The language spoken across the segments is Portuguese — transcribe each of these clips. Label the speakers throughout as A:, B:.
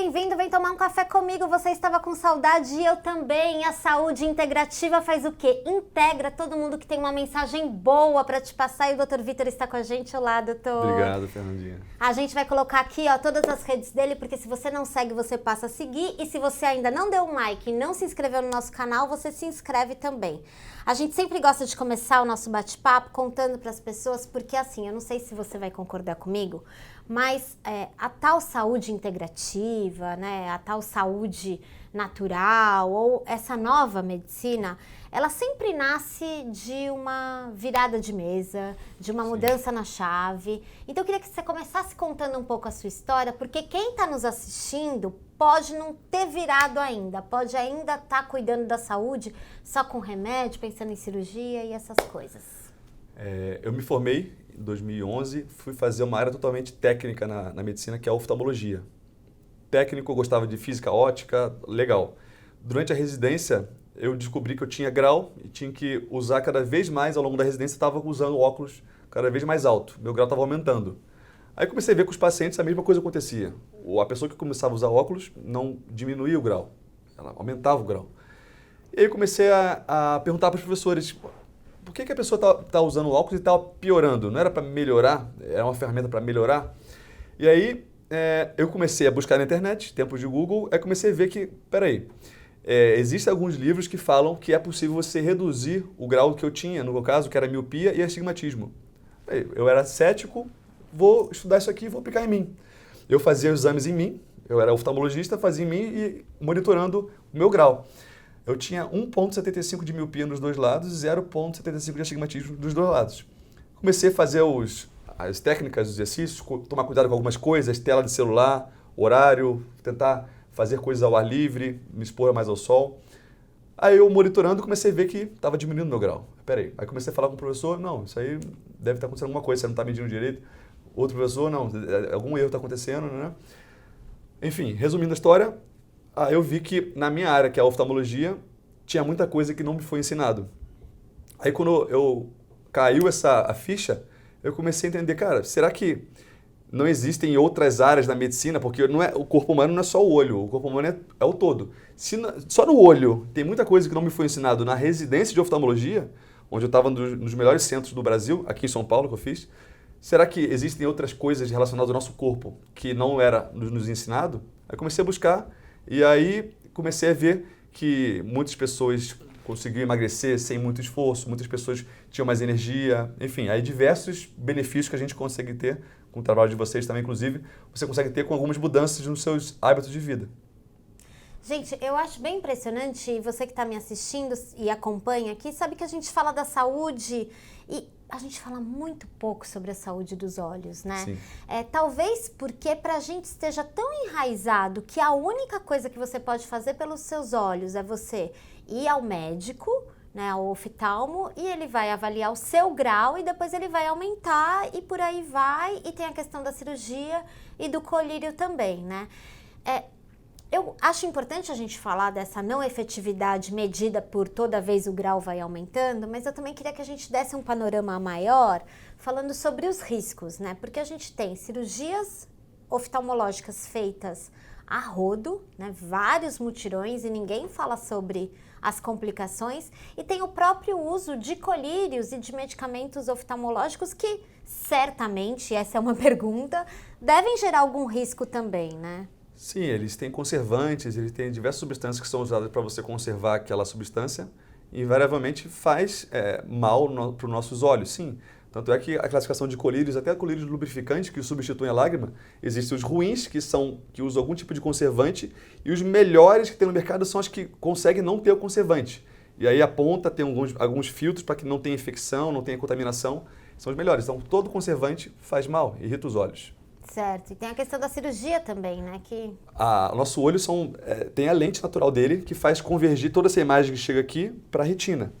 A: bem-vindo, vem tomar um café comigo, você estava com saudade e eu também. A saúde integrativa faz o quê? Integra todo mundo que tem uma mensagem boa para te passar e o Dr. Vitor está com a gente. Olá, doutor.
B: Obrigado, Fernandinha.
A: A gente vai colocar aqui, ó, todas as redes dele, porque se você não segue, você passa a seguir. E se você ainda não deu um like e não se inscreveu no nosso canal, você se inscreve também. A gente sempre gosta de começar o nosso bate-papo contando para as pessoas, porque assim, eu não sei se você vai concordar comigo, mas a tal saúde integrativa, né, a tal saúde natural ou essa nova medicina, ela sempre nasce de uma virada de mesa, de uma mudança na chave. Então eu queria que você começasse contando um pouco a sua história, porque quem está nos assistindo pode não ter virado ainda, pode ainda estar cuidando da saúde só com remédio, pensando em cirurgia e essas coisas.
B: Eu me formei em 2011, fui fazer uma área totalmente técnica na medicina, que é a oftalmologia. Técnico, eu gostava de física ótica, legal. Durante a residência, eu descobri que eu tinha grau e tinha que usar cada vez mais, ao longo da residência, estava usando óculos cada vez mais alto. Meu grau estava aumentando. Aí comecei a ver com os pacientes a mesma coisa acontecia. A pessoa que começava a usar óculos não diminuía o grau, ela aumentava o grau. E aí comecei a perguntar para os professores, por que a pessoa está usando óculos e está piorando? Não era para melhorar? Era uma ferramenta para melhorar? E aí eu comecei a buscar na internet, tempos de Google, aí comecei a ver que, peraí, existem alguns livros que falam que é possível você reduzir o grau que eu tinha, no meu caso, que era miopia e astigmatismo. Eu era cético, vou estudar isso aqui e vou aplicar em mim. Eu fazia exames em mim, eu era oftalmologista, fazia em mim e monitorando o meu grau. Eu tinha 1,75 de miopia nos dois lados e 0,75 de astigmatismo dos dois lados. Comecei a fazer as técnicas, os exercícios, tomar cuidado com algumas coisas, tela de celular, horário, tentar fazer coisas ao ar livre, me expor mais ao sol. Aí eu monitorando comecei a ver que estava diminuindo meu grau. Peraí, aí comecei a falar com o professor, não, isso aí deve estar acontecendo alguma coisa, você não está medindo direito. Outro professor, não, algum erro está acontecendo, né? Enfim, resumindo a história, eu vi que na minha área, que é a oftalmologia, tinha muita coisa que não me foi ensinado. Aí quando caiu a ficha, eu comecei a entender, cara, será que não existem outras áreas da medicina? Porque o corpo humano não é só o olho, o corpo humano é o todo. Só no olho tem muita coisa que não me foi ensinado na residência de oftalmologia, onde eu estava nos melhores centros do Brasil, aqui em São Paulo que eu fiz. Será que existem outras coisas relacionadas ao nosso corpo que não era nos ensinado? Aí comecei a buscar e aí comecei a ver que muitas pessoas conseguiam emagrecer sem muito esforço, muitas pessoas tinham mais energia, enfim, aí diversos benefícios que a gente consegue ter com o trabalho de vocês também, inclusive, você consegue ter com algumas mudanças nos seus hábitos de vida.
A: Gente, eu acho bem impressionante, e você que está me assistindo e acompanha aqui, sabe que a gente fala da saúde e a gente fala muito pouco sobre a saúde dos olhos, né?
B: Sim.
A: Talvez porque pra gente esteja tão enraizado que a única coisa que você pode fazer pelos seus olhos é você ir ao médico, né, ao oftalmo, e ele vai avaliar o seu grau e depois ele vai aumentar e por aí vai. E tem a questão da cirurgia e do colírio também, né? Eu acho importante a gente falar dessa não efetividade medida por toda vez o grau vai aumentando, mas eu também queria que a gente desse um panorama maior falando sobre os riscos, né? Porque a gente tem cirurgias oftalmológicas feitas a rodo, né? Vários mutirões e ninguém fala sobre as complicações, e tem o próprio uso de colírios e de medicamentos oftalmológicos que certamente, essa é uma pergunta, devem gerar algum risco também, né?
B: Sim, eles têm conservantes, eles têm diversas substâncias que são usadas para você conservar aquela substância e invariavelmente faz mal para os nossos olhos, sim. Tanto é que a classificação de colírios, até colírios lubrificantes que substituem a lágrima, existem os ruins, que usam algum tipo de conservante, e os melhores que tem no mercado são os que conseguem não ter o conservante. E aí a ponta tem alguns filtros para que não tenha infecção, não tenha contaminação, são os melhores. Então todo conservante faz mal, irrita os olhos.
A: Certo, e tem a questão da cirurgia também, né?
B: O nosso olho tem a lente natural dele que faz convergir toda essa imagem que chega aqui para a retina.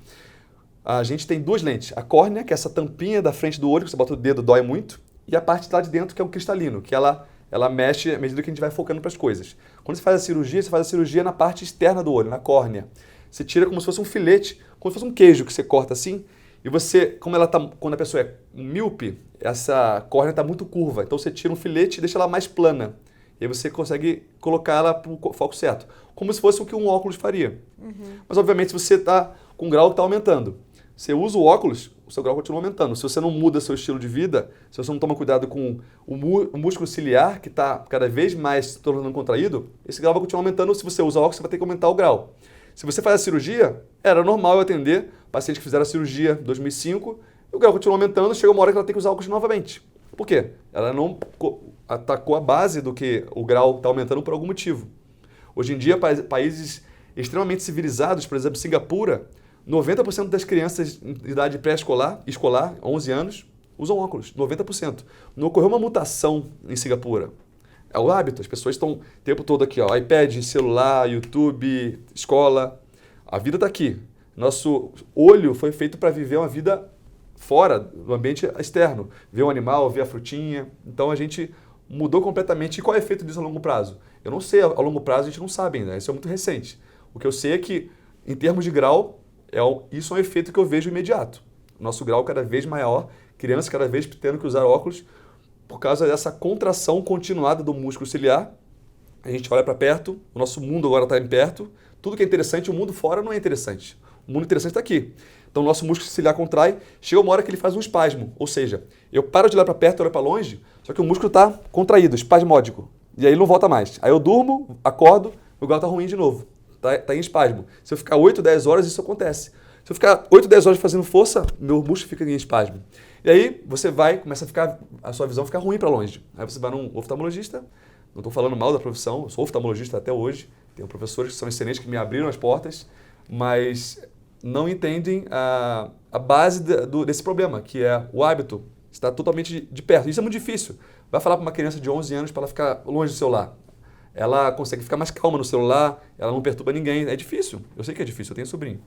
B: A gente tem duas lentes, a córnea, que é essa tampinha da frente do olho, que você bota o dedo, dói muito, e a parte lá de dentro, que é o cristalino, que ela mexe à medida que a gente vai focando para as coisas. Quando você faz a cirurgia na parte externa do olho, na córnea. Você tira como se fosse um filete, como se fosse um queijo que você corta assim, e você, quando a pessoa é míope, essa córnea está muito curva, então você tira um filete e deixa ela mais plana. E aí você consegue colocar ela para o foco certo. Como se fosse o que um óculos faria. Mas, obviamente, se você está com um grau que está aumentando, você usa o óculos, o seu grau continua aumentando. Se você não muda seu estilo de vida, se você não toma cuidado com o músculo ciliar, que está cada vez mais se tornando contraído, esse grau vai continuar aumentando. Se você usa óculos, você vai ter que aumentar o grau. Se você faz a cirurgia, era normal eu atender pacientes que fizeram a cirurgia em 2005, e o grau continua aumentando, chega uma hora que ela tem que usar óculos novamente. Por quê? Ela não atacou a base do que o grau está aumentando por algum motivo. Hoje em dia, países extremamente civilizados, por exemplo, Singapura, 90% das crianças em idade pré-escolar, escolar, 11 anos, usam óculos. 90%. Não ocorreu uma mutação em Singapura. É o hábito. As pessoas estão o tempo todo aqui, ó, iPad, celular, YouTube, escola. A vida está aqui. Nosso olho foi feito para viver uma vida fora do ambiente externo. Ver um animal, ver a frutinha. Então a gente mudou completamente. E qual é o efeito disso a longo prazo? Eu não sei. A longo prazo a gente não sabe ainda. Isso é muito recente. O que eu sei é que, em termos de grau, isso é um efeito que eu vejo imediato. O nosso grau cada vez maior, criança cada vez tendo que usar óculos por causa dessa contração continuada do músculo ciliar. A gente olha para perto, o nosso mundo agora está em perto. Tudo que é interessante, o mundo fora não é interessante. O mundo interessante está aqui. Então o nosso músculo ciliar contrai, chega uma hora que ele faz um espasmo. Ou seja, eu paro de olhar para perto e olho para longe, só que o músculo está contraído, espasmódico. E aí ele não volta mais. Aí eu durmo, acordo, o grau está ruim de novo. Está em espasmo. Se eu ficar 8, 10 horas, isso acontece. Se eu ficar 8, 10 horas fazendo força, meu músculo fica em espasmo. E aí você começa a sua visão ficar ruim para longe. Aí você vai num oftalmologista, não estou falando mal da profissão, eu sou oftalmologista até hoje, tenho professores que são excelentes que me abriram as portas, mas não entendem a base desse problema, que é o hábito, está totalmente de perto. Isso é muito difícil. Vai falar para uma criança de 11 anos para ela ficar longe do celular. Ela consegue ficar mais calma no celular, ela não perturba ninguém. É difícil, eu sei que é difícil, eu tenho sobrinho.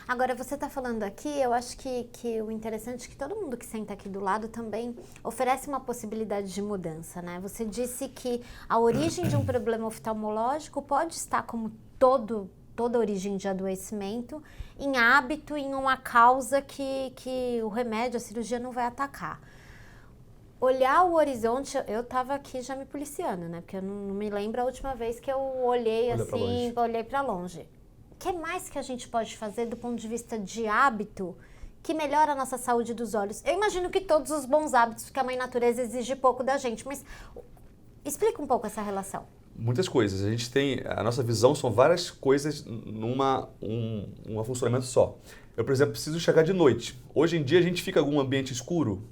A: Agora, você está falando aqui, eu acho que o interessante é que todo mundo que senta aqui do lado também oferece uma possibilidade de mudança, né? Você disse que a origem de um problema oftalmológico pode estar, como toda origem de adoecimento, em hábito, em uma causa que o remédio, a cirurgia não vai atacar. Olhar o horizonte, eu estava aqui já me policiando, né? Porque eu não me lembro a última vez que eu olhei assim, olhei para longe. O que mais que a gente pode fazer do ponto de vista de hábito que melhora a nossa saúde dos olhos? Eu imagino que todos os bons hábitos, porque a Mãe Natureza exige pouco da gente, mas explica um pouco essa relação.
B: Muitas coisas. A nossa visão são várias coisas um funcionamento só. Eu, por exemplo, preciso chegar de noite. Hoje em dia a gente fica em algum ambiente escuro,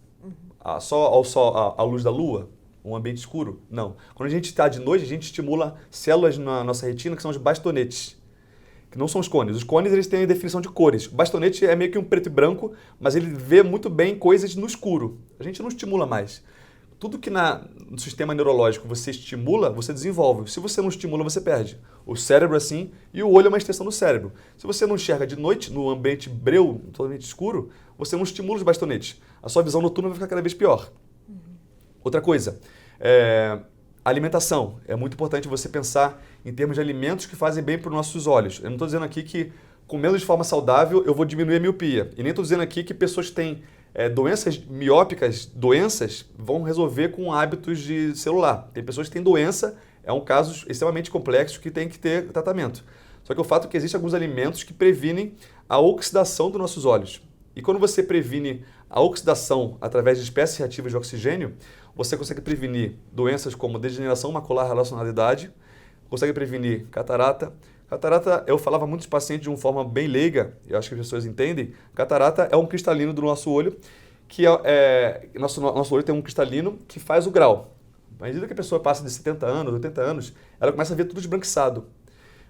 B: só à luz da lua, um ambiente escuro? Não. Quando a gente está de noite, a gente estimula células na nossa retina que são os bastonetes, que não são os cones. Os cones eles têm a definição de cores. O bastonete é meio que um preto e branco, mas ele vê muito bem coisas no escuro. A gente não estimula mais. Tudo que no sistema neurológico você estimula, você desenvolve. Se você não estimula, você perde. O cérebro é assim e o olho é uma extensão do cérebro. Se você não enxerga de noite, no ambiente breu, totalmente escuro, você não estimula os bastonetes. A sua visão noturna vai ficar cada vez pior. Outra coisa, alimentação. É muito importante você pensar em termos de alimentos que fazem bem para os nossos olhos. Eu não estou dizendo aqui que comendo de forma saudável eu vou diminuir a miopia. E nem estou dizendo aqui que pessoas que têm doenças miópicas, vão resolver com hábitos de celular. Tem pessoas que têm doença, é um caso extremamente complexo que tem que ter tratamento. Só que o fato é que existem alguns alimentos que previnem a oxidação dos nossos olhos. E quando você previne a oxidação através de espécies reativas de oxigênio, você consegue prevenir doenças como degeneração macular relacionada à idade, consegue prevenir catarata. Catarata, eu falava a muitos pacientes de uma forma bem leiga, eu acho que as pessoas entendem. Catarata é um cristalino do nosso olho, que nosso olho tem um cristalino que faz o grau. À medida que a pessoa passa de 70 anos, 80 anos, ela começa a ver tudo esbranquiçado.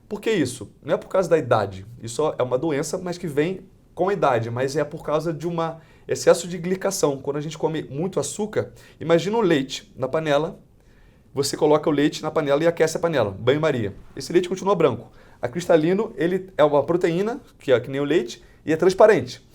B: Por que isso? Não é por causa da idade. Isso é uma doença, mas que vem com a idade, mas é por causa de um excesso de glicação. Quando a gente come muito açúcar, imagina o leite na panela, você coloca o leite na panela e aquece a panela, banho-maria. Esse leite continua branco. A cristalino, ele é uma proteína, que é que nem o leite, e é transparente.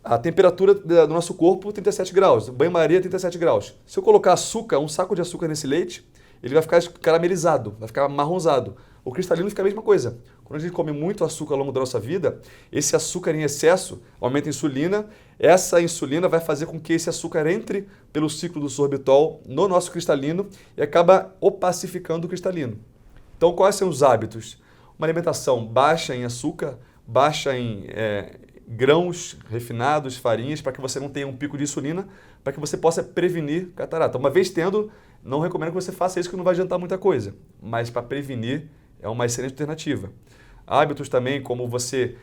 B: A temperatura do nosso corpo, 37 graus. Banho-maria, 37 graus. Se eu colocar açúcar, um saco de açúcar nesse leite, ele vai ficar caramelizado, vai ficar marronzado. O cristalino fica a mesma coisa. Quando a gente come muito açúcar ao longo da nossa vida, esse açúcar em excesso aumenta a insulina. Essa insulina vai fazer com que esse açúcar entre pelo ciclo do sorbitol no nosso cristalino e acaba opacificando o cristalino. Então, quais são os hábitos? Uma alimentação baixa em açúcar, baixa em grãos refinados, farinhas, para que você não tenha um pico de insulina, para que você possa prevenir catarata. Uma vez tendo, não recomendo que você faça isso, que não vai adiantar muita coisa, mas para prevenir é uma excelente alternativa. Hábitos também, como você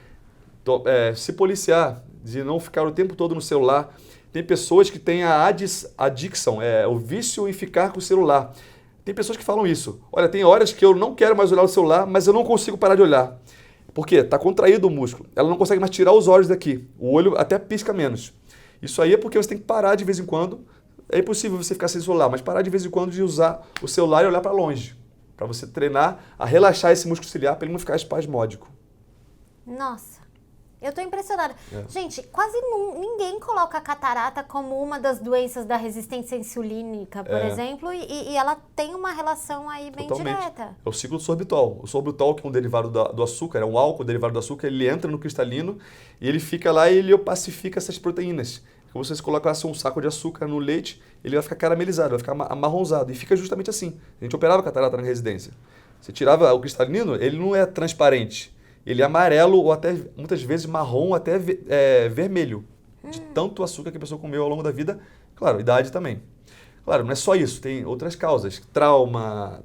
B: se policiar, de não ficar o tempo todo no celular. Tem pessoas que têm a addiction, o vício em ficar com o celular. Tem pessoas que falam isso. Olha, tem horas que eu não quero mais olhar o celular, mas eu não consigo parar de olhar. Por quê? Está contraído o músculo. Ela não consegue mais tirar os olhos daqui. O olho até pisca menos. Isso aí é porque você tem que parar de vez em quando. É impossível você ficar sem celular, mas parar de vez em quando de usar o celular e olhar para longe. Para você treinar a relaxar esse músculo ciliar para ele não ficar espasmódico.
A: Nossa, eu tô impressionada. Gente, quase ninguém coloca a catarata como uma das doenças da resistência insulínica, por exemplo, e ela tem uma relação aí bem direta.
B: É o ciclo do sorbitol. O sorbitol, que é um derivado do açúcar, é um álcool derivado do açúcar, ele entra no cristalino e ele fica lá e ele opacifica essas proteínas. Como se você colocasse um saco de açúcar no leite, ele vai ficar caramelizado, vai ficar amarronzado. E fica justamente assim. A gente operava catarata na residência. Você tirava o cristalino, ele não é transparente. Ele é amarelo ou até, muitas vezes, marrom ou até vermelho. De tanto açúcar que a pessoa comeu ao longo da vida. Claro, idade também. Claro, não é só isso. Tem outras causas. Trauma,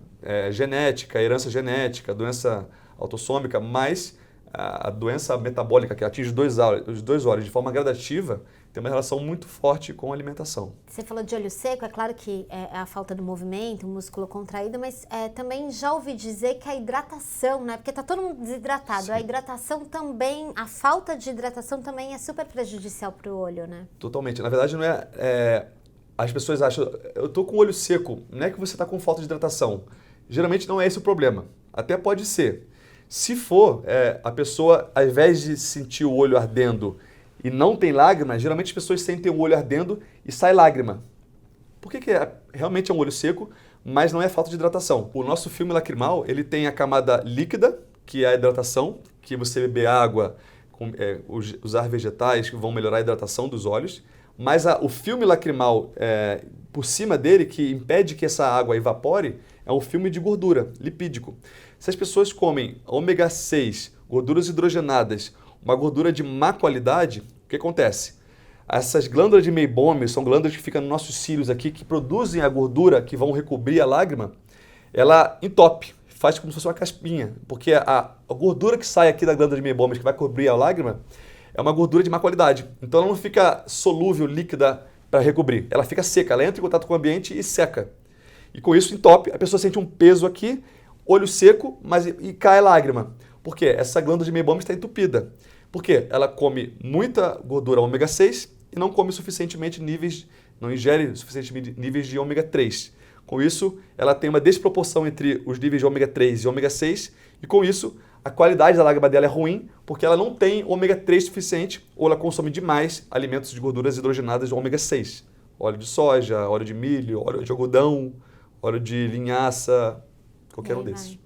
B: genética, herança genética, doença autossômica, mas a doença metabólica que atinge os dois órgãos de forma gradativa tem uma relação muito forte com a alimentação.
A: Você falou de olho seco, é claro que é a falta do movimento, o músculo contraído, mas também já ouvi dizer que a hidratação, né? Porque tá todo mundo desidratado, sim. A hidratação também, a falta de hidratação também é super prejudicial para o olho, né?
B: Totalmente. Na verdade, não as pessoas acham, eu tô com o olho seco, não é que você tá com falta de hidratação. Geralmente não é esse o problema. Até pode ser. Se for, a pessoa, ao invés de sentir o olho ardendo e não tem lágrima, geralmente as pessoas sentem o olho ardendo e sai lágrima. Por que realmente é um olho seco, mas não é falta de hidratação? O nosso filme lacrimal, ele tem a camada líquida, que é a hidratação, que você beber água, usar vegetais que vão melhorar a hidratação dos olhos, mas o filme lacrimal por cima dele, que impede que essa água evapore, é um filme de gordura, lipídico. Se as pessoas comem ômega 6, gorduras hidrogenadas, uma gordura de má qualidade, o que acontece? Essas glândulas de Meibomius são glândulas que ficam nos nossos cílios aqui, que produzem a gordura que vão recobrir a lágrima, ela entope, faz como se fosse uma caspinha, porque a gordura que sai aqui da glândula de Meibomius, que vai cobrir a lágrima, é uma gordura de má qualidade. Então ela não fica solúvel, líquida para recobrir, ela fica seca, ela entra em contato com o ambiente e seca. E com isso entope, a pessoa sente um peso aqui, olho seco, e cai a lágrima. Por quê? Essa glândula de Meibomius está entupida. Por quê? Ela come muita gordura ômega 6 e não come suficientemente não ingere suficientemente níveis de ômega 3. Com isso, ela tem uma desproporção entre os níveis de ômega 3 e ômega 6 e com isso, a qualidade da lágrima dela é ruim porque ela não tem ômega 3 suficiente ou ela consome demais alimentos de gorduras hidrogenadas de ômega 6. Óleo de soja, óleo de milho, óleo de algodão, óleo de linhaça, qualquer um desses.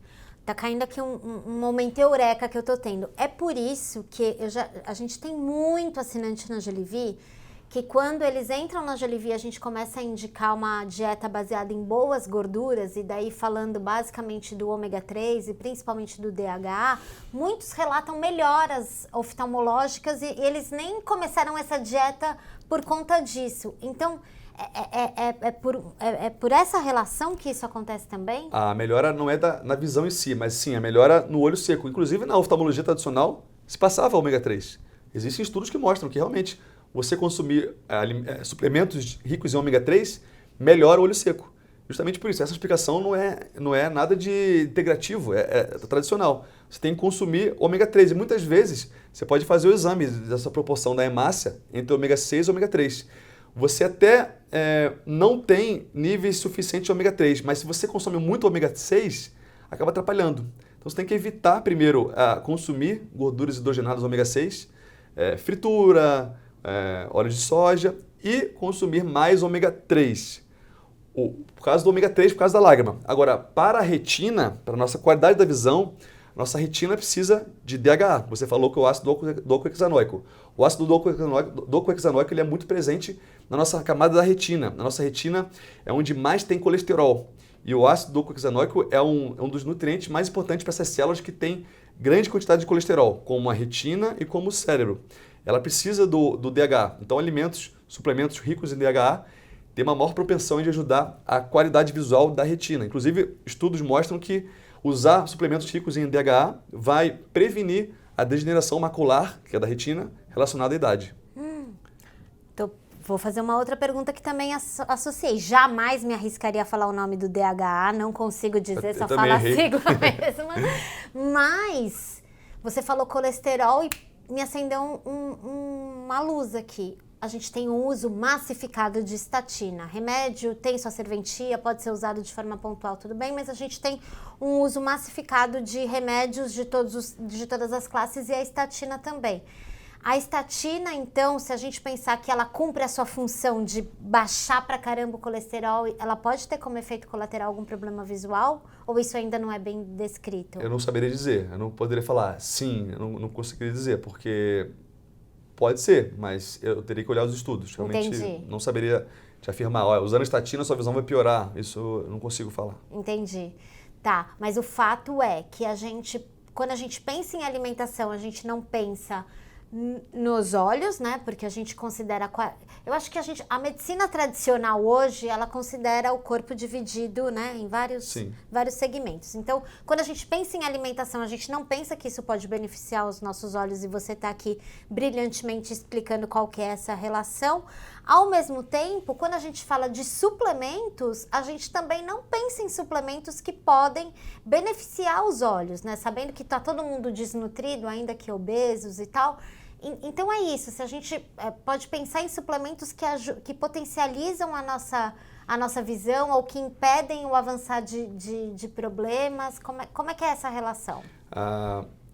A: Tá caindo aqui um momento eureka que eu tô tendo. É por isso que a gente tem muito assinante na Jollibee, que quando eles entram na Jollibee, a gente começa a indicar uma dieta baseada em boas gorduras, e daí falando basicamente do ômega 3 e principalmente do DHA, muitos relatam melhoras oftalmológicas e eles nem começaram essa dieta por conta disso. Então, é por essa relação que isso acontece também?
B: A melhora não é na visão em si, mas sim a melhora no olho seco. Inclusive, na oftalmologia tradicional, se passava ômega 3. Existem estudos que mostram que realmente você consumir suplementos ricos em ômega 3 melhora o olho seco. Justamente por isso, essa explicação não é nada de integrativo, é tradicional. Você tem que consumir ômega 3 e muitas vezes você pode fazer o exame dessa proporção da hemácia entre ômega 6 e ômega 3. Você até não tem níveis suficientes de ômega 3, mas se você consome muito ômega 6, acaba atrapalhando. Então você tem que evitar primeiro consumir gorduras hidrogenadas ômega 6, fritura, óleo de soja e consumir mais ômega 3. Por causa do ômega 3, por causa da lágrima. Agora, para a retina, para a nossa qualidade da visão, Nossa retina precisa de DHA. Você falou que o ácido docosahexaenoico. O ácido docosahexaenoico ele é muito presente na nossa camada da retina. Na nossa retina é onde mais tem colesterol. E o ácido docosahexaenoico é um dos nutrientes mais importantes para essas células que têm grande quantidade de colesterol, como a retina e como o cérebro. Ela precisa do DHA. Então, alimentos, suplementos ricos em DHA têm uma maior propensão de ajudar a qualidade visual da retina. Inclusive, estudos mostram que usar suplementos ricos em DHA vai prevenir a degeneração macular, que é da retina, relacionada à idade.
A: Vou fazer uma outra pergunta que também associei. Jamais me arriscaria a falar o nome do DHA, não consigo dizer, só falo a sigla mesmo. Mas você falou colesterol e me acendeu uma luz aqui. A gente tem um uso massificado de estatina. Remédio tem sua serventia, pode ser usado de forma pontual, tudo bem, mas a gente tem um uso massificado de remédios de todas as classes e a estatina também. A estatina, então, se a gente pensar que ela cumpre a sua função de baixar pra caramba o colesterol, ela pode ter como efeito colateral algum problema visual? Ou isso ainda não é bem descrito?
B: Eu não saberia dizer, eu não poderia falar sim, eu não conseguiria dizer, porque pode ser, mas eu teria que olhar os estudos. Realmente
A: Entendi.
B: Não saberia te afirmar, olha, usando estatina sua visão vai piorar, isso eu não consigo falar.
A: Entendi. Tá, mas o fato é que quando a gente pensa em alimentação, a gente não pensa nos olhos, né? Porque a gente considera... Eu acho que a medicina tradicional hoje, ela considera o corpo dividido, né? Em vários segmentos. Então, quando a gente pensa em alimentação, a gente não pensa que isso pode beneficiar os nossos olhos e você está aqui brilhantemente explicando qual que é essa relação. Ao mesmo tempo, quando a gente fala de suplementos, a gente também não pensa em suplementos que podem beneficiar os olhos, né? Sabendo que está todo mundo desnutrido, ainda que obesos e tal. Então é isso, se a gente pode pensar em suplementos que potencializam a nossa visão ou que impedem o avançar de problemas, como é que é essa relação?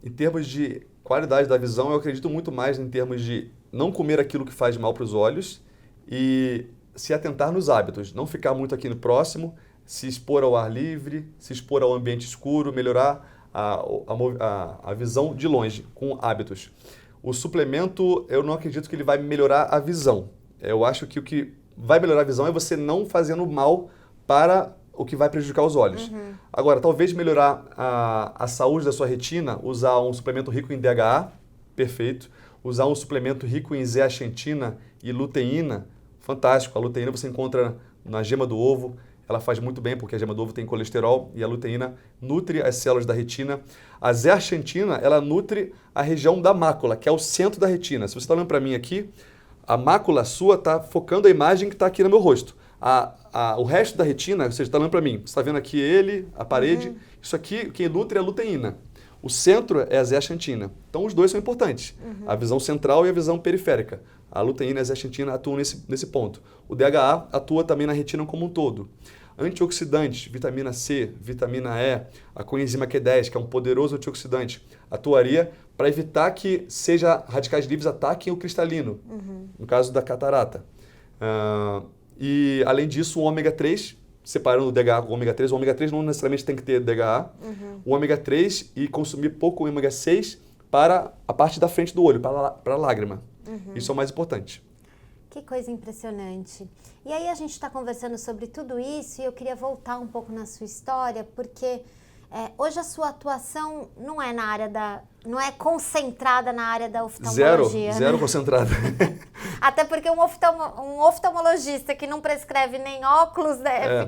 B: Em termos de qualidade da visão, eu acredito muito mais em termos de não comer aquilo que faz mal para os olhos e se atentar nos hábitos, não ficar muito aqui no próximo, se expor ao ar livre, se expor ao ambiente escuro, melhorar a visão de longe com hábitos. O suplemento, eu não acredito que ele vai melhorar a visão. Eu acho que o que vai melhorar a visão é você não fazendo mal para o que vai prejudicar os olhos. Agora, talvez melhorar a saúde da sua retina, usar um suplemento rico em DHA, perfeito. Usar um suplemento rico em zeaxantina e luteína, fantástico. A luteína você encontra na gema do ovo. Ela faz muito bem porque a gema do ovo tem colesterol e a luteína nutre as células da retina. A zeaxantina, ela nutre a região da mácula, que é o centro da retina. Se você está olhando para mim aqui, a mácula sua está focando a imagem que está aqui no meu rosto. O resto da retina, você está olhando para mim, você está vendo aqui a parede, isso aqui, quem nutre é a luteína. O centro é a zeaxantina. Então, os dois são importantes. A visão central e a visão periférica. A luteína e a zeaxantina atuam nesse ponto. O DHA atua também na retina como um todo. Antioxidantes, vitamina C, vitamina E, a coenzima Q10, que é um poderoso antioxidante, atuaria para evitar que radicais livres ataquem o cristalino, no caso da catarata. E, além disso, o ômega 3, separando o DHA com o ômega 3, o ômega 3 não necessariamente tem que ter DHA, o ômega 3 e consumir pouco ômega 6 para a parte da frente do olho, para a lágrima. Isso é o mais importante.
A: Que coisa impressionante. E aí a gente está conversando sobre tudo isso e eu queria voltar um pouco na sua história, porque hoje a sua atuação não é não é concentrada na área da oftalmologia.
B: Zero concentrada.
A: Até porque um oftalmologista que não prescreve nem óculos, né,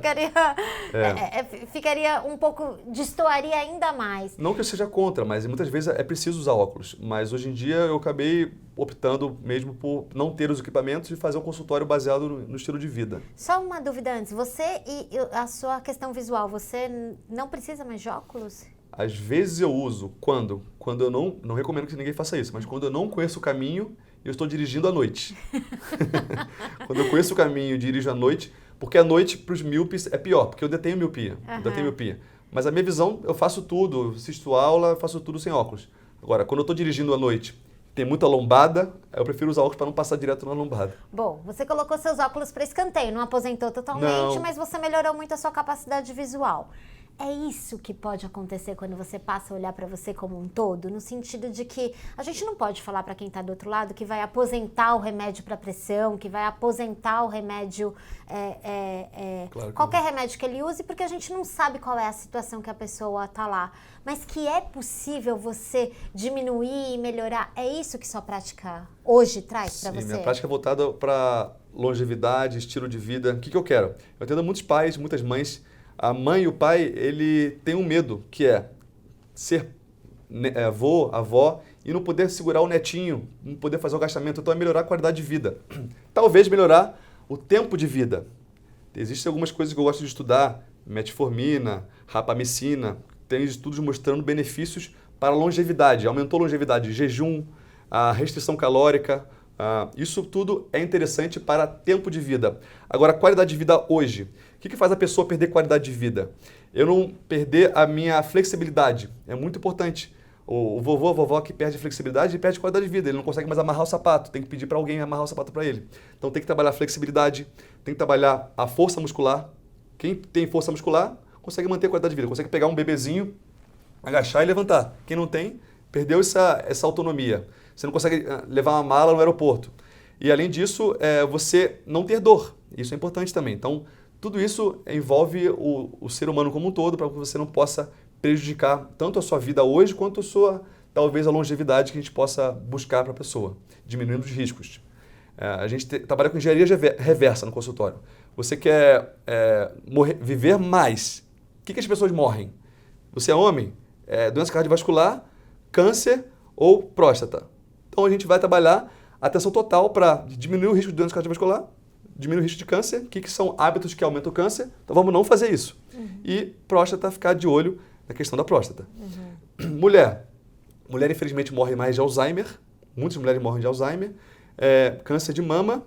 A: ficaria um pouco, destoaria ainda mais.
B: Não que eu seja contra, mas muitas vezes é preciso usar óculos. Mas hoje em dia eu acabei optando mesmo por não ter os equipamentos e fazer um consultório baseado no estilo de vida.
A: Só uma dúvida antes, você e a sua questão visual, você não precisa mais de óculos?
B: Às vezes eu uso quando eu não recomendo que ninguém faça isso, mas quando eu não conheço o caminho, eu estou dirigindo à noite. Quando eu conheço o caminho e dirijo à noite, porque à noite para os míopes é pior, porque eu detenho miopia. Mas a minha visão, eu faço tudo, assisto aula, faço tudo sem óculos. Agora, quando eu estou dirigindo à noite, tem muita lombada, eu prefiro usar óculos para não passar direto na lombada.
A: Bom, você colocou seus óculos para escanteio, não aposentou totalmente, mas você melhorou muito a sua capacidade visual. É isso que pode acontecer quando você passa a olhar para você como um todo, no sentido de que a gente não pode falar para quem está do outro lado que vai aposentar o remédio para pressão, que vai aposentar o remédio,
B: Claro que
A: qualquer
B: não.
A: remédio que ele use, porque a gente não sabe qual é a situação que a pessoa está lá. Mas que é possível você diminuir e melhorar, é isso que sua prática hoje traz para
B: Sim,
A: você?
B: minha prática é voltada para longevidade, estilo de vida. O que eu quero? Eu atendo muitos pais, muitas mães. A mãe e o pai, ele tem um medo, que é ser avô, avó, e não poder segurar o netinho, não poder fazer o gastamento. Então é melhorar a qualidade de vida. Talvez melhorar o tempo de vida. Existem algumas coisas que eu gosto de estudar, metformina, rapamicina, tem estudos mostrando benefícios para a longevidade. Aumentou a longevidade, jejum, a restrição calórica, isso tudo é interessante para tempo de vida. Agora, qualidade de vida hoje. O que faz a pessoa perder qualidade de vida? Eu não perder a minha flexibilidade. É muito importante. O vovô, a vovó que perde flexibilidade, ele perde qualidade de vida. Ele não consegue mais amarrar o sapato. Tem que pedir para alguém amarrar o sapato para ele. Então tem que trabalhar a flexibilidade, tem que trabalhar a força muscular. Quem tem força muscular consegue manter a qualidade de vida. Consegue pegar um bebezinho, agachar e levantar. Quem não tem, perdeu essa autonomia. Você não consegue levar uma mala no aeroporto. E além disso, você não ter dor. Isso é importante também. Então, tudo isso envolve o ser humano como um todo para que você não possa prejudicar tanto a sua vida hoje quanto talvez a longevidade que a gente possa buscar para a pessoa, diminuindo os riscos. A gente trabalha com engenharia reversa no consultório. Você quer viver mais. O que as pessoas morrem? Você é homem? Doença cardiovascular, câncer ou próstata. Então a gente vai trabalhar a atenção total para diminuir o risco de doença cardiovascular, diminuir o risco de câncer. O que são hábitos que aumentam o câncer? Então vamos não fazer isso. E próstata, ficar de olho na questão da próstata. Mulher, infelizmente morre mais de Alzheimer, muitas mulheres morrem de Alzheimer, câncer de mama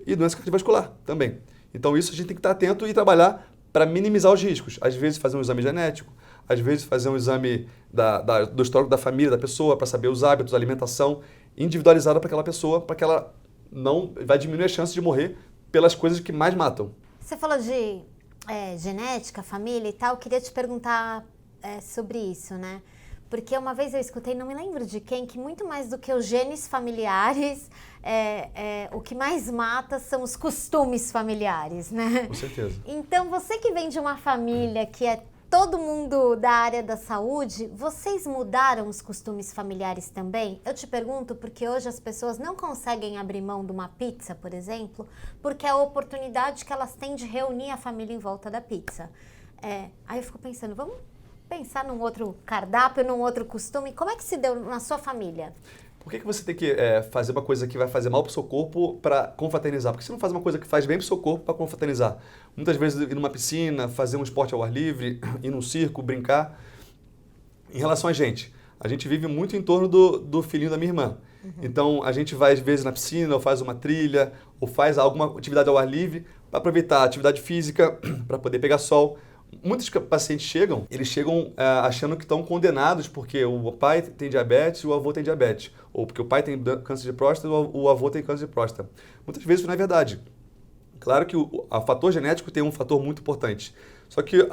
B: e doença cardiovascular também. Então isso a gente tem que estar atento e trabalhar para minimizar os riscos. Às vezes fazer um exame genético, às vezes fazer um exame do histórico da família da pessoa para saber os hábitos, a alimentação individualizada para aquela pessoa, para que ela não vai diminuir a chance de morrer pelas coisas que mais matam.
A: Você falou de genética, família e tal, eu queria te perguntar sobre isso, né? Porque uma vez eu escutei, não me lembro de quem, que muito mais do que os genes familiares, o que mais mata são os costumes familiares, né?
B: Com certeza.
A: Então, você que vem de uma família que é todo mundo da área da saúde, vocês mudaram os costumes familiares também? Eu te pergunto porque hoje as pessoas não conseguem abrir mão de uma pizza, por exemplo, porque é a oportunidade que elas têm de reunir a família em volta da pizza. Aí eu fico pensando, vamos pensar num outro cardápio, num outro costume. Como é que se deu na sua família?
B: Por que você tem que fazer uma coisa que vai fazer mal para o seu corpo para confraternizar? Por que você não faz uma coisa que faz bem para o seu corpo para confraternizar? Muitas vezes ir numa piscina, fazer um esporte ao ar livre, ir num circo, brincar. Em relação a gente vive muito em torno do filhinho da minha irmã. Então, a gente vai às vezes na piscina, ou faz uma trilha, ou faz alguma atividade ao ar livre para aproveitar a atividade física, para poder pegar sol. Muitos pacientes chegam achando que estão condenados porque o pai tem diabetes e o avô tem diabetes. Ou porque o pai tem câncer de próstata e o avô tem câncer de próstata. Muitas vezes isso não é verdade. Claro que o fator genético tem um fator muito importante. Só que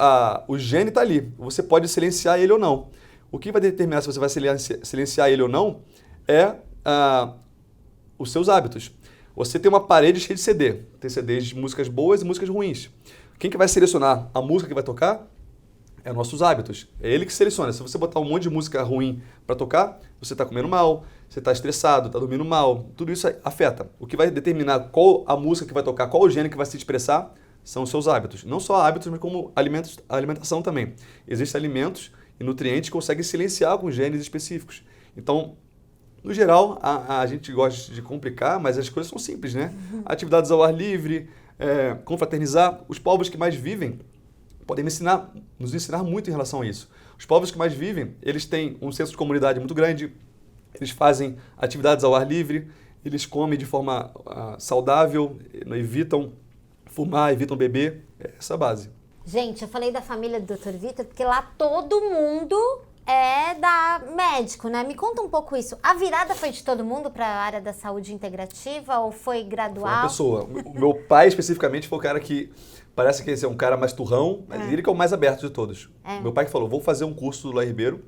B: o gene está ali. Você pode silenciar ele ou não. O que vai determinar se você vai silenciar ele ou não é os seus hábitos. Você tem uma parede cheia de CD. Tem CDs de músicas boas e músicas ruins. Quem que vai selecionar a música que vai tocar é nossos hábitos. É ele que seleciona. Se você botar um monte de música ruim para tocar, você está comendo mal, você está estressado, está dormindo mal. Tudo isso afeta. O que vai determinar qual a música que vai tocar, qual o gene que vai se expressar, são os seus hábitos. Não só hábitos, mas como a alimentação também. Existem alimentos e nutrientes que conseguem silenciar alguns genes específicos. Então, no geral, a gente gosta de complicar, mas as coisas são simples, né? Atividades ao ar livre, confraternizar. Os povos que mais vivem podem nos ensinar muito em relação a isso. Os povos que mais vivem, eles têm um senso de comunidade muito grande, eles fazem atividades ao ar livre, eles comem de forma saudável, evitam fumar, evitam beber. É essa a base.
A: Gente, eu falei da família do Dr. Vitor porque lá todo mundo médico, né? Me conta um pouco isso. A virada foi de todo mundo para a área da saúde integrativa ou foi gradual?
B: Foi uma pessoa. O meu pai, especificamente, foi o cara que parece que esse é um cara mais turrão, mas ele que é o mais aberto de todos.
A: É.
B: Meu pai que falou, vou fazer um curso do Lai Ribeiro.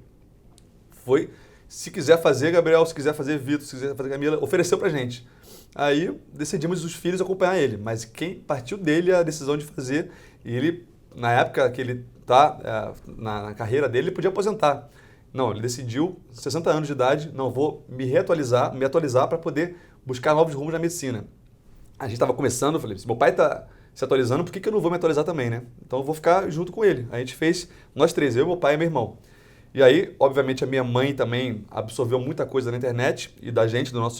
B: Foi, se quiser fazer, Gabriel, se quiser fazer, Vitor, se quiser fazer, Camila, ofereceu pra gente. Aí decidimos os filhos acompanhar ele, mas quem partiu dele a decisão de fazer, e ele, na época que ele tá na carreira dele, ele podia aposentar. Não, ele decidiu, 60 anos de idade, não, vou me atualizar para poder buscar novos rumos na medicina. A gente estava começando, eu falei, se meu pai está se atualizando, por que eu não vou me atualizar também, né? Então eu vou ficar junto com ele. A gente fez, nós três, eu, meu pai e meu irmão. E aí, obviamente, a minha mãe também absorveu muita coisa na internet e da gente, nas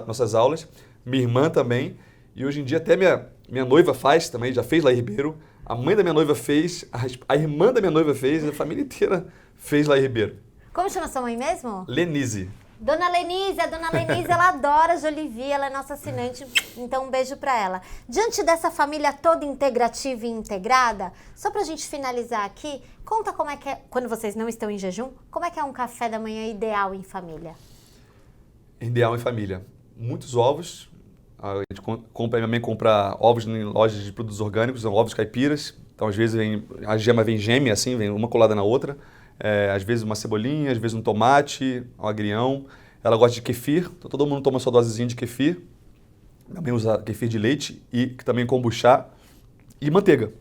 B: nossas aulas. Minha irmã também. E hoje em dia até minha noiva faz também, já fez Lai Ribeiro. A mãe da minha noiva fez, a irmã da minha noiva fez, a família inteira fez Lai Ribeiro.
A: Como chama sua mãe mesmo?
B: Lenise.
A: Dona Lenise, a Dona Lenise, ela adora Jolivie, ela é nossa assinante, então um beijo pra ela. Diante dessa família toda integrativa e integrada, só pra gente finalizar aqui, conta como é que é, quando vocês não estão em jejum, como é que é um café da manhã ideal em família?
B: Ideal em família. Muitos ovos. A gente compra, minha mãe compra ovos em lojas de produtos orgânicos, são ovos caipiras. Então, às vezes, a gema vem gêmea, assim, vem uma colada na outra. Às vezes uma cebolinha, às vezes um tomate, um agrião. Ela gosta de kefir, então todo mundo toma sua dosezinha de kefir. Também usa kefir de leite e também kombucha e manteiga.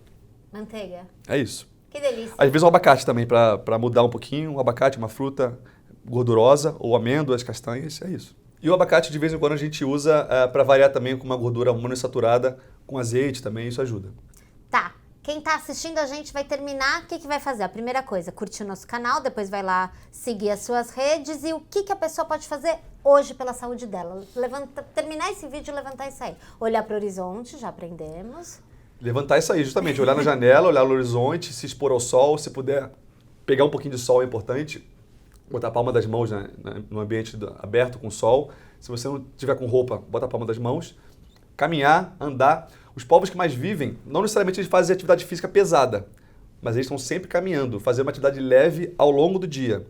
A: Manteiga.
B: É isso.
A: Que delícia.
B: Às vezes um abacate também, para mudar um pouquinho. Um abacate, uma fruta gordurosa, ou amêndoas, castanhas, é isso. E o abacate, de vez em quando, a gente usa para variar também com uma gordura monoinsaturada, com azeite também, isso ajuda.
A: Tá. Quem tá assistindo a gente vai terminar, o que vai fazer? A primeira coisa, curtir o nosso canal, depois vai lá seguir as suas redes e o que a pessoa pode fazer hoje pela saúde dela? Terminar esse vídeo, levantar e sair. Olhar para o horizonte, já aprendemos.
B: Levantar e sair, justamente. Olhar na janela, olhar no horizonte, se expor ao sol, se puder pegar um pouquinho de sol é importante. Botar a palma das mãos no ambiente aberto com sol. Se você não tiver com roupa, bota a palma das mãos. Caminhar, andar. Os povos que mais vivem, não necessariamente eles fazem atividade física pesada, mas eles estão sempre caminhando, fazer uma atividade leve ao longo do dia.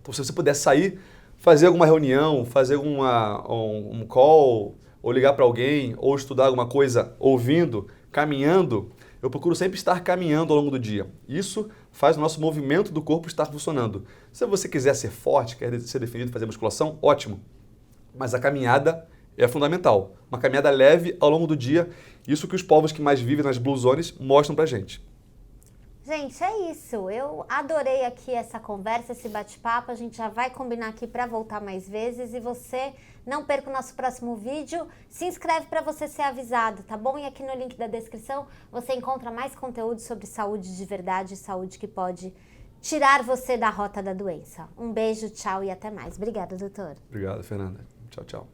B: Então, se você puder sair, fazer alguma reunião, fazer um call, ou ligar para alguém, ou estudar alguma coisa ouvindo, caminhando, eu procuro sempre estar caminhando ao longo do dia. Isso faz o nosso movimento do corpo estar funcionando. Se você quiser ser forte, quer ser definido, fazer musculação, ótimo. Mas a caminhada é fundamental. Uma caminhada leve ao longo do dia. Isso que os povos que mais vivem nas Blue Zones mostram pra gente.
A: Gente, é isso. Eu adorei aqui essa conversa, esse bate-papo. A gente já vai combinar aqui para voltar mais vezes. E você não perca o nosso próximo vídeo. Se inscreve para você ser avisado, tá bom? E aqui no link da descrição você encontra mais conteúdo sobre saúde de verdade, saúde que pode tirar você da rota da doença. Um beijo, tchau e até mais. Obrigada, doutor.
B: Obrigado, Fernanda. Tchau, tchau.